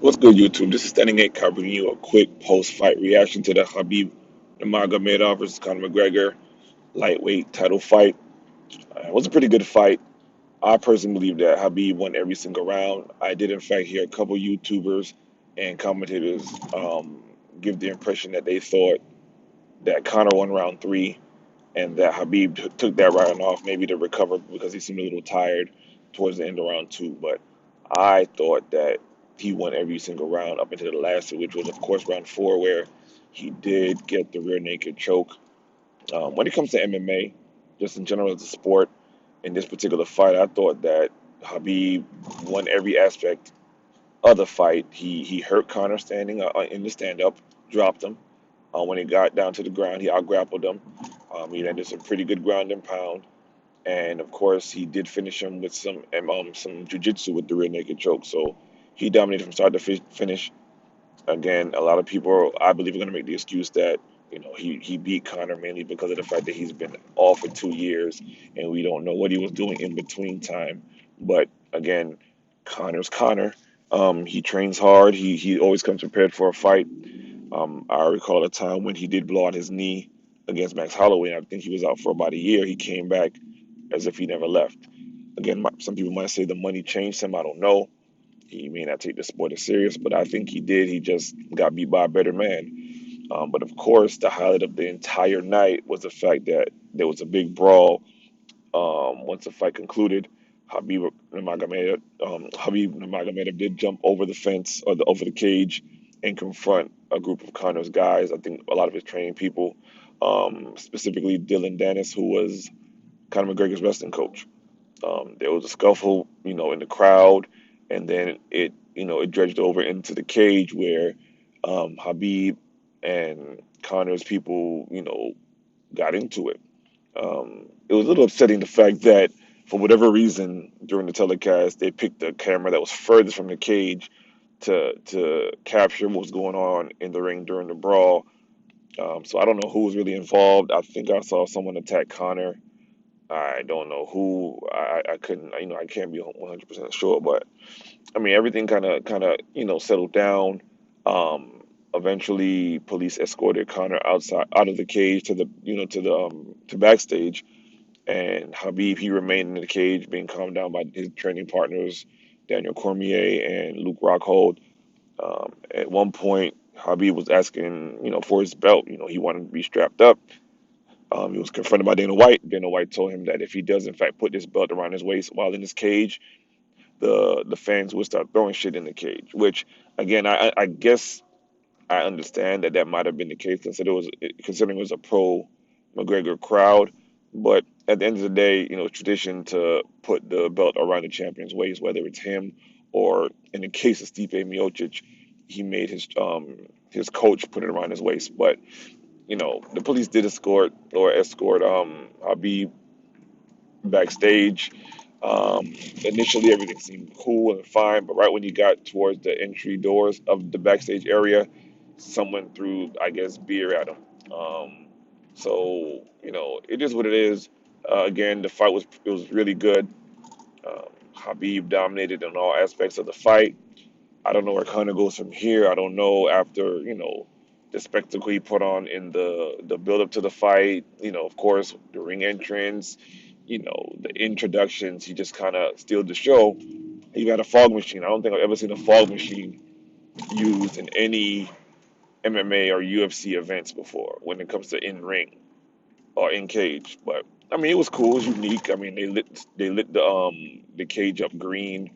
What's good, YouTube? This is Standing 8 covering you a quick post-fight reaction to the Khabib Nurmagomedov versus Conor McGregor lightweight title fight. It was a pretty good fight. I personally believe that Khabib won every single round. I did, in fact, hear a couple YouTubers and commentators give the impression that they thought that Conor won round three and that Khabib took that round off maybe to recover because he seemed a little tired towards the end of round two. But I thought that he won every single round up into the last, which was, of course, round four, where he did get the rear naked choke. When it comes to MMA, just in general as a sport, in this particular fight, I thought that Khabib won every aspect of the fight. He hurt Conor standing in the stand up, dropped him. When he got down to the ground, he out grappled him. He landed some pretty good ground and pound. And of course, he did finish him with some jujitsu with the rear naked choke. So he dominated from start to finish. Again, a lot of people, I believe, are going to make the excuse that he beat Conor mainly because of the fact that he's been off for 2 years and we don't know what he was doing in between time. But again, Conor's Conor. He trains hard. He always comes prepared for a fight. I recall a time when he did blow out his knee against Max Holloway. I think he was out for about a year. He came back as if he never left. Again, some people might say the money changed him. I don't know. He may not take the sport as serious, but I think he did. He just got beat by a better man. But of course, the highlight of the entire night was the fact that there was a big brawl once the fight concluded. Habib Nurmagomedov did jump over the fence or over the cage and confront a group of Conor's guys. I think a lot of his training people, specifically Dylan Dennis, who was Conor McGregor's wrestling coach. There was a scuffle, in the crowd, and then it dredged over into the cage where Habib and Connor's people, got into it. It was a little upsetting the fact that for whatever reason during the telecast they picked the camera that was furthest from the cage to capture what was going on in the ring during the brawl. So I don't know who was really involved. I think I saw someone attack Connor. I don't know who. I couldn't. I can't be 100% sure, but I mean everything kind of settled down. Eventually, police escorted Connor out of the cage to the to backstage, and Habib, he remained in the cage, being calmed down by his training partners, Daniel Cormier and Luke Rockhold. At one point, Habib was asking, for his belt. He wanted to be strapped up. He was confronted by Dana White. Dana White told him that if he does, in fact, put this belt around his waist while in his cage, the fans would start throwing shit in the cage. Which, again, I guess I understand that might have been the case, considering it was a pro McGregor crowd. But at the end of the day, it's tradition to put the belt around the champion's waist, whether it's him or, in the case of Stipe Miocic, he made his coach put it around his waist. But the police did escort Habib backstage. Initially, everything seemed cool and fine, but right when you got towards the entry doors of the backstage area, someone threw, I guess, beer at him. So it is what it is. Again, the fight was really good. Habib dominated in all aspects of the fight. I don't know where Conor goes from here. I don't know after the spectacle he put on in the build up to the fight. Of course, the ring entrance. The introductions. He just kind of steals the show. He had a fog machine. I don't think I've ever seen a fog machine used in any MMA or UFC events before when it comes to in ring or in cage. But I mean, it was cool. It was unique. I mean, they lit the cage up green.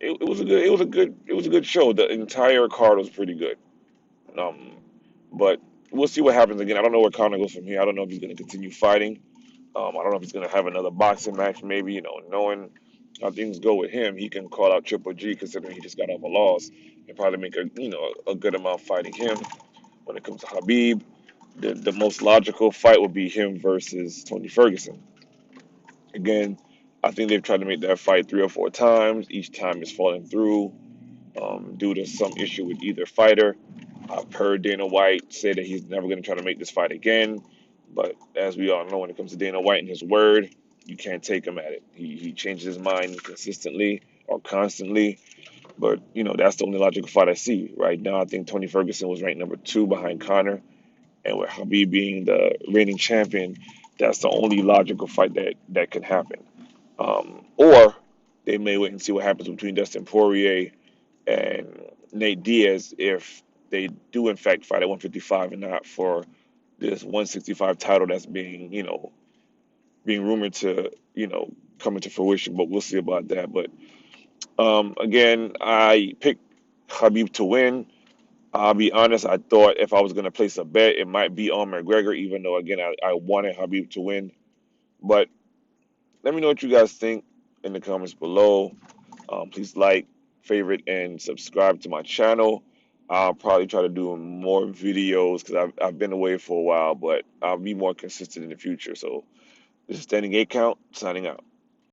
It was a good show. The entire card was pretty good. Um, but we'll see what happens again. I don't know where Conor goes from here. I don't know if he's going to continue fighting. I don't know if he's going to have another boxing match. Maybe knowing how things go with him, he can call out Triple G considering he just got off a loss and probably make a good amount fighting him. When it comes to Habib, the most logical fight would be him versus Tony Ferguson. Again, I think they've tried to make that fight 3 or 4 times. Each time it's falling through due to some issue with either fighter. I've heard Dana White say that he's never going to try to make this fight again. But as we all know, when it comes to Dana White and his word, you can't take him at it. He changes his mind consistently or constantly. But, that's the only logical fight I see right now. I think Tony Ferguson was ranked number 2 behind Conor. And with Khabib being the reigning champion, that's the only logical fight that can happen. Or they may wait and see what happens between Dustin Poirier and Nate Diaz if they do in fact fight at 155 and not for this 165 title that's being rumored to come into fruition. But we'll see about that. But again, I picked Khabib to win. I'll be honest, I thought if I was going to place a bet, it might be on McGregor, even though, again, I wanted Khabib to win. But let me know what you guys think in the comments below. Please like, favorite, and subscribe to my channel. I'll probably try to do more videos because I've been away for a while, but I'll be more consistent in the future. So this is Standing 8 Count, signing out.